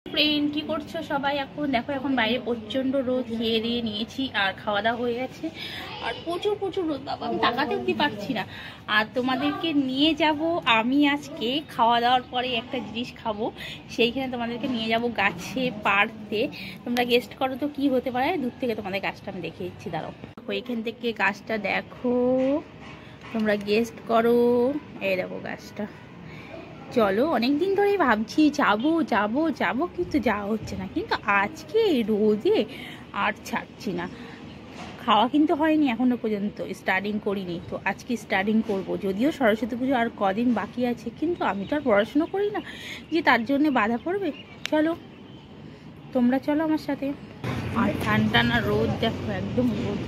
Friend কি করছো সবাই? এখন দেখো, এখন বাইরে প্রচন্ড রোদ, খেয়ে দিয়ে নিয়েছি আর খাওয়া দাওয়া হয়ে গেছে। আর প্রচুর প্রচুর রোদ, বাবা আমি তাকাতে অব্দি পারছি না। আর তোমাদেরকে নিয়ে যাব আমি আজকে, খাওয়া দাওয়ার পরে একটা জিনিস খাবো, সেইখানে তোমাদেরকে নিয়ে যাব গাছে পাড়তে। তোমরা গেস্ট করো তো কি হতে পারে? দূর থেকে তোমাদের গাছটা আমি দেখে দিচ্ছি, দাঁড়াও। ওইখান থেকে গাছটা দেখো, তোমরা গেস্ট করো। এই দেখো গাছটা। চলো, অনেকদিন ধরেই ভাবছি যাবো যাবো যাবো, কিন্তু যাওয়া হচ্ছে না। কিন্তু আজকে রোদে আর ছাড়ছি না। খাওয়া কিন্তু হয়নি এখনো পর্যন্ত, স্টার্টিং করিনি। তো আজকে স্টার্টিং করব। যদিও সরস্বতী পুজো আর কদিন বাকি আছে, কিন্তু আমি তো আর পড়াশুনো করি না যে তার জন্য বাধা পড়বে। চলো, তোমরা চলো আমার সাথে। আর ঠান্ডা না রোদ দেখো, একদম রোদ,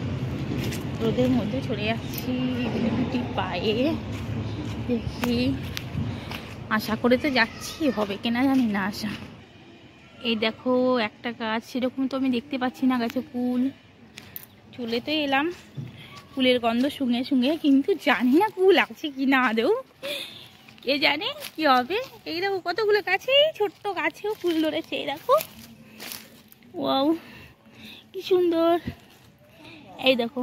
রোদের মধ্যে চলে যাচ্ছি দুটি পায়ে। দেখি, আশা করে তো যাচ্ছি, হবে কিনা জানি না আশা। এই দেখো একটা গাছ, সেরকম তো আমি দেখতে পাচ্ছি না গাছে কুল। চলে তো এলাম কুলের গন্ধ শুঙে শুঙে, কিন্তু জানি না কুল আছে কি না আদৌ, কে জানে কি হবে। এই দেখো কতগুলো গাছে, ছোট্ট গাছেও কুল ধরেছে। এই দেখো, ওয়াও কি সুন্দর। এই দেখো,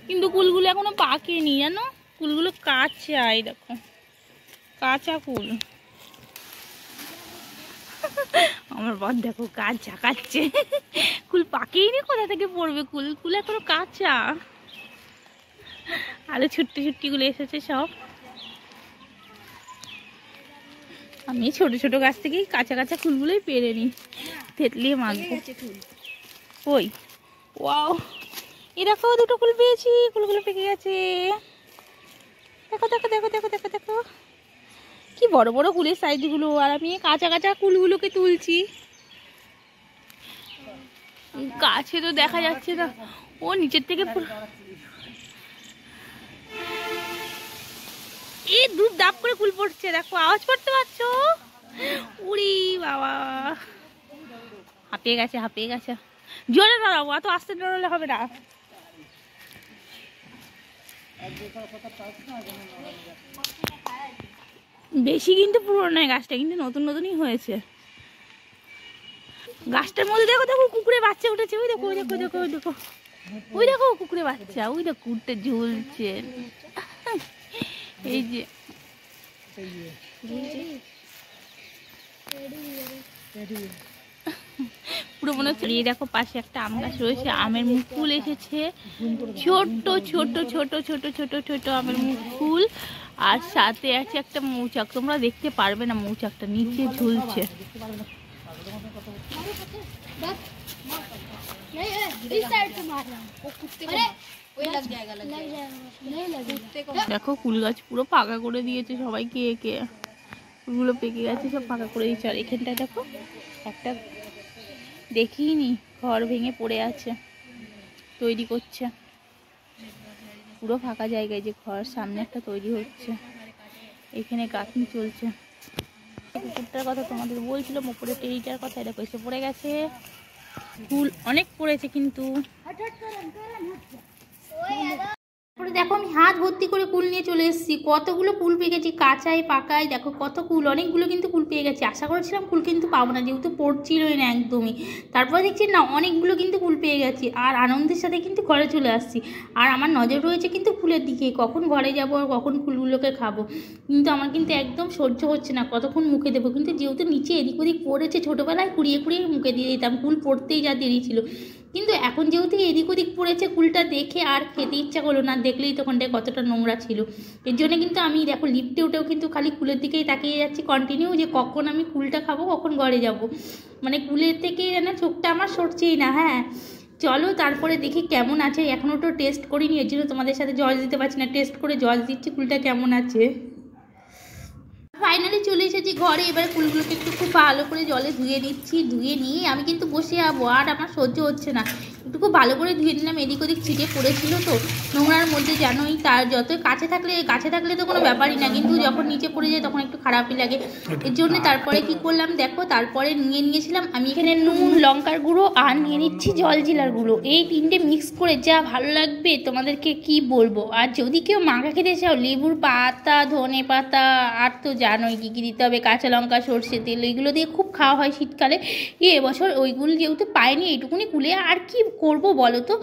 কিন্তু কুলগুলো এখনো পাকেনি জানো, কুলগুলো কাঁচা। এই দেখো কাঁচা কুল। আমার বর দেখো গাছ ঝাঁকাচ্ছে, কুল পাকেইনি, কোথা থেকে পড়বে কুল? কুল এখনো কাঁচা। আরো ছুট্টি ছুট্টি গুলো এসেছে সব। আমি ছোট ছোট গাছ থেকেই কাঁচা কাঁচা কুলগুলোই পেরে নিই, থেতলিয়ে মাখবো। ওই ওয়াও, এই দেখো দুটো কুল পেয়েছি, কুলগুলো পেকে গেছে। দেখো দেখো দেখো দেখো দেখো দেখো কি বড় বড় কুলের সাইজ গুলো। আর আমি কাঁচা কাঁচা কুলগুলোকে তুলছি। গাছে তো দেখা যাচ্ছে না, ও নিচের থেকে এই দুধ ডাব করে কুল পড়ছে। দেখো আওয়াজ করতে পারছো? উড়ি বাবা, হাঁপিয়ে গেছে হাঁপিয়ে গেছে। জোরে দাঁড়াবো, এত আস্তে দাঁড়ালে হবে না। বেশি কিন্তু পুরো নয় গাছটা, কিন্তু নতুন নতুনই হয়েছে। গাছটার মধ্যে দেখো দেখো কুকুরের বাচ্চা উঠেছে। ওই দেখো ওই দেখো দেখো ওই দেখো ওই দেখো কুকুরের বাচ্চা, ওই দেখো কুকুরটা ঝুলছে। এই যে পুরো মনে হচ্ছে। দেখো পাশে একটা আম গাছ রয়েছে, আমের মুখ ফুল এসেছে, ছোট্ট ছোট ছোট ছোট ছোট ছোট আমের মুখ ফুল। আর সাথে আছে একটা মৌচাক, তোমরা দেখতে পারবে না, মৌচাকটা নিচে ঝুলছে। দেখো কুল গাছ পুরো ফাঁকা করে দিয়েছে সবাইকে, একে কুলগুলো পেকে গেছে, সব ফাঁকা করে দিয়েছে। আর এখানটায় দেখো একটা দেখিনি, ঘর ভেঙে পড়ে আছে, তৈরি করছে। পুরো ফাঁকা জায়গায় যে ঘর, সামনে একটা তৈরি হচ্ছে, এখানে গাঁথনি চলছে। কুকুরটার কথা তোমাদের বলছিলাম, উপরে টেরিটার কথা। এটা এসে পড়ে গেছে, ফুল অনেক পড়েছে কিন্তু। দেখো আমি হাত ভর্তি করে কুল নিয়ে চলে এসেছি। কতগুলো কুল পেয়ে গেছি, কাঁচায় পাকায়। দেখো কত কুল, অনেকগুলো কিন্তু কুল পেয়ে গেছি। আশা করেছিলাম কুল কিন্তু পাবো না, যেহেতু পড়ছিলই না একদমই। তারপরে দেখছি না, অনেকগুলো কিন্তু কুল পেয়ে গেছি। আর আনন্দের সাথে কিন্তু ঘরে চলে আসছি। আর আমার নজর রয়েছে কিন্তু ফুলের দিকে, কখন ঘরে যাবো আর কখন ফুলগুলোকে খাবো। কিন্তু আমার কিন্তু একদম সহ্য হচ্ছে না, কতক্ষণ মুখে দেবো। কিন্তু যেহেতু নিচে এদিক ওদিক পড়েছে, ছোটোবেলায় কুড়িয়ে কুড়িয়ে মুখে দিয়ে দিতাম, কুল পড়তেই যা দেরি ছিল। কিন্তু এখন যেহেতু এদিক ওদিক পড়েছে, কুলটা দেখে আর খেতে ইচ্ছা করলো না। দেখলেই তখনটায় কতটা নোংরা ছিল। এর জন্য কিন্তু আমি দেখো লিফটে উঠেও কিন্তু খালি কুলের দিকেই তাকিয়ে যাচ্ছি কন্টিনিউ, যে কখন আমি কুলটা খাবো, কখন ঘরে যাব। মানে কুলের থেকে যেন চোখটা আমার সরছেই না। হ্যাঁ চলো, তারপরে দেখি কেমন আছে। এখনও তো টেস্ট করিনি, এর জন্য তোমাদের সাথে জল দিতে পারছি না। টেস্ট করে জল দিচ্ছি কুলটা কেমন আছে। ফাইনালি চলে এসেছি ঘরে। এবার ফুলগুলোকে একটু খুব ভালো করে জলে ধুয়ে নিচ্ছি। ধুয়ে নিয়ে আমি কিন্তু বসে যাবো, আর আমার সহ্য হচ্ছে না। একটু ভালো করে ধুয়ে নিলাম, এদিক ওদিক ছিটে পড়েছিল তো নোংরার মধ্যে, জানোই। তার যত কাছে থাকলে তো কোনো ব্যাপারই না, কিন্তু যখন নিচে পড়ে যায় তখন একটু খারাপই লাগে। এর জন্য তারপরে কি করলাম দেখো, তারপরে নিয়েছিলাম আমি এখানে নুন, লঙ্কার গুঁড়ো আর নিয়ে নিচ্ছি জলজিরার গুঁড়ো। এই তিনটে মিক্স করে যা ভালো লাগবে তোমাদেরকে কি বলবো। আর যদি কেউ মাখা খেতে চাও, লেবুর পাতা, ধনে পাতা, আর তো জানোই কী কী দিতে হবে, কাঁচা লঙ্কা, সর্ষে তেল, এইগুলো দিয়ে খুব খাওয়া হয় শীতকালে। এবছর ওইগুলো যেহেতু পাইনি, এইটুকুনি কুলে আর কি করব বলো তো,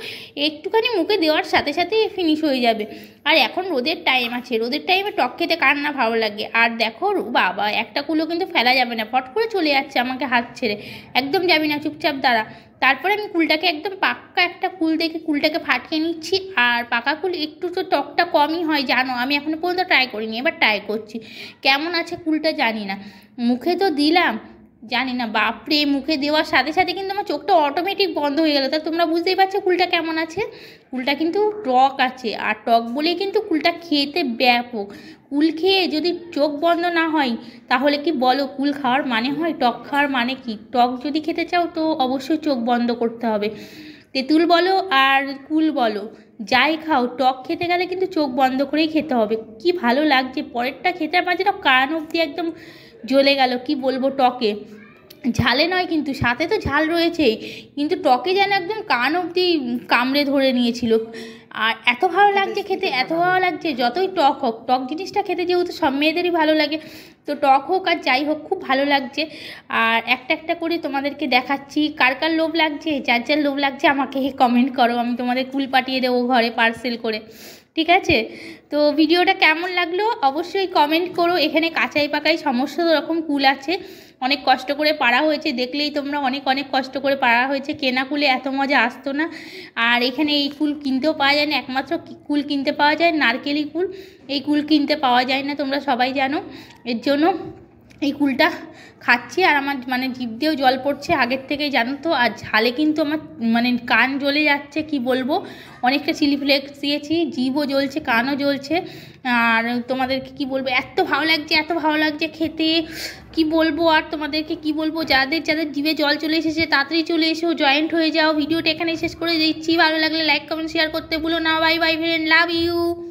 একটুখানি মুখে দেওয়ার সাথে সাথে ফিনিশ হয়ে যাবে। আর এখন রোদের টাইম আছে, রোদের টাইমে টক খেতে কার না ভালো লাগে। আর দেখো বাবা, একটা কুলো কিন্তু ফেলা যাবে না, ফট করে চলে যাচ্ছে আমাকে হাত ছেড়ে, একদম যাবি না, চুপচাপ দাঁড়া। তারপরে আমি কুলটাকে একদম পাক্কা একটা কুল দেখে কুলটাকে ফাটিয়ে নিচ্ছি। আর পাকা কুল একটু তো টকটা কমই হয় জানো, আমি এখনো পর্যন্ত ট্রাই করিনি, এবার ট্রাই করছি কেমন আছে কুলটা জানি না। মুখে তো দিলাম, জানি না, বাপরে, মুখে দেওয়ার সাথে সাথে কিন্তু আমার চোখটা অটোমেটিক বন্ধ হয়ে গেল। তা তোমরা বুঝতেই পারছো কুলটা কেমন আছে। কুলটা কিন্তু টক আছে, আর টক বলেই কিন্তু কুলটা খেতে ব্যাপক। কুল খেয়ে যদি চোখ বন্ধ না হয় তাহলে কি বলো কুল খাওয়ার মানে হয়? টক খাওয়ার মানে কি? টক যদি খেতে চাও তো অবশ্যই চোখ বন্ধ করতে হবে। তেঁতুল বলো আর কুল বলো, যাই খাও, টক খেতে গেলে কিন্তু চোখ বন্ধ করেই খেতে হবে। কি ভালো লাগছে, পরেরটা খেতে আমার যেন কান অবধি একদম জ্বলে গেল, কি বলবো। টকে ঝালে নয় কিন্তু, সাথে তো ঝাল রয়েছেই, কিন্তু টকে যেন একদম কান অবধি কামড়ে ধরে নিয়েছিল। আর এত ভালো লাগছে খেতে, এত ভালো লাগছে, যতই টক হোক, টক জিনিসটা খেতে যেহেতু সব মেয়েদেরই ভালো লাগে, তো টক হোক আর যাই হোক খুব ভালো লাগছে। আর একটা একটা করে তোমাদেরকে দেখাচ্ছি, কার কার লোভ লাগছে, যার যার লোভ লাগছে আমাকে কমেন্ট করো, আমি তোমাদের কুল পাঠিয়ে দেবো ঘরে পার্সেল করে, ঠিক আছে? তো ভিডিওটা কেমন লাগলো অবশ্যই কমেন্ট করো। এখানে কাঁচাই পাকাই সমস্ত রকম কুল আছে, অনেক কষ্ট করে পাড়া হয়েছে, দেখলেই তোমরা অনেক অনেক কষ্ট করে পাড়া হয়েছে। কেনা কুলে এত মজা আসতো না। আর এখানে এই কুল কিনতেও পাওয়া যায় না, একমাত্র কুল কিনতে পাওয়া যায় নারকেলি কুল, এই কুল কিনতে পাওয়া যায় না, তোমরা সবাই জানো। এর জন্য এই কুলটা খাচ্ছি, আর আমার মানে জিভ দিয়েও জল পড়ছে আগের থেকেই, জানো তো। আর ঝালে কিন্তু আমার মানে কান জ্বলে যাচ্ছে, কি বলবো। অনেকটা চিলি ফ্লেক্স দিয়েছি, জিভও জ্বলছে, কানও জ্বলছে। আর তোমাদেরকে কি বলবো, এত ভালো লাগছে, এত ভালো লাগছে খেতে, কি বলবো। আর তোমাদেরকে কি বলবো, যাদের যাদের জিভে জল চলে এসেছে তাড়াতাড়ি চলে এসো, জয়েন্ট হয়ে যাও। ভিডিওটা এখানেই শেষ করে দিচ্ছি, ভালো লাগলে লাইক কমেন্ট শেয়ার করতে ভুলো না। Bye bye friend, love you.